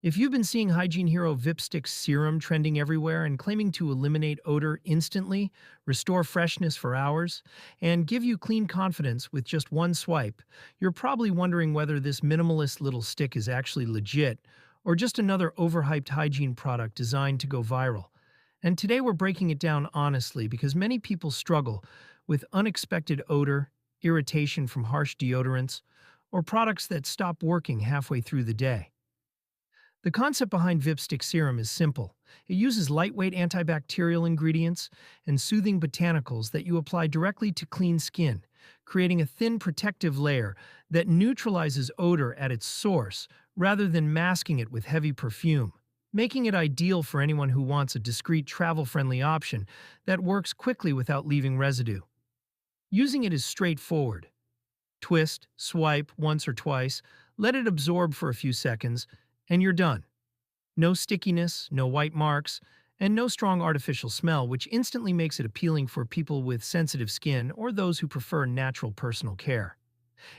If you've been seeing Hygiene Hero Vipstick Serum trending everywhere and claiming to eliminate odor instantly, restore freshness for hours, and give you clean confidence with just one swipe, you're probably wondering whether this minimalist little stick is actually legit or just another overhyped hygiene product designed to go viral. And today we're breaking it down honestly because many people struggle with unexpected odor, irritation from harsh deodorants, or products that stop working halfway through the day. The concept behind Vipstick Serum is simple. It uses lightweight antibacterial ingredients and soothing botanicals that you apply directly to clean skin, creating a thin protective layer that neutralizes odor at its source rather than masking it with heavy perfume, making it ideal for anyone who wants a discreet, travel-friendly option that works quickly without leaving residue. Using it is straightforward. Twist, swipe once or twice, let it absorb for a few seconds, and you're done. No stickiness, no white marks, and no strong artificial smell, which instantly makes it appealing for people with sensitive skin or those who prefer natural personal care.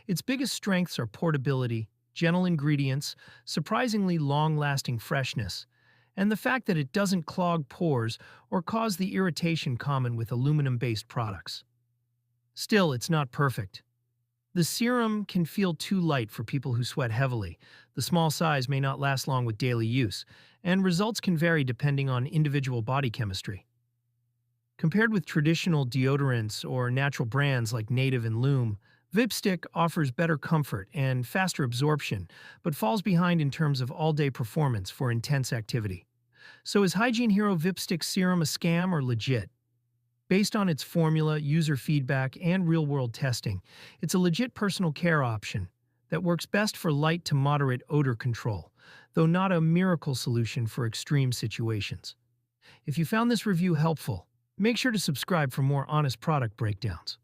Its biggest strengths are portability, gentle ingredients, surprisingly long-lasting freshness, and the fact that it doesn't clog pores or cause the irritation common with aluminum-based products. Still, it's not perfect. The serum can feel too light for people who sweat heavily. The small size may not last long with daily use, and results can vary depending on individual body chemistry. Compared with traditional deodorants or natural brands like Native and Lume, Vipstick offers better comfort and faster absorption, but falls behind in terms of all-day performance for intense activity. So is Hygiene Hero Vipstick Serum a scam or legit? Based on its formula, user feedback, and real-world testing, it's a legit personal care option that works best for light to moderate odor control, though not a miracle solution for extreme situations. If you found this review helpful, make sure to subscribe for more honest product breakdowns.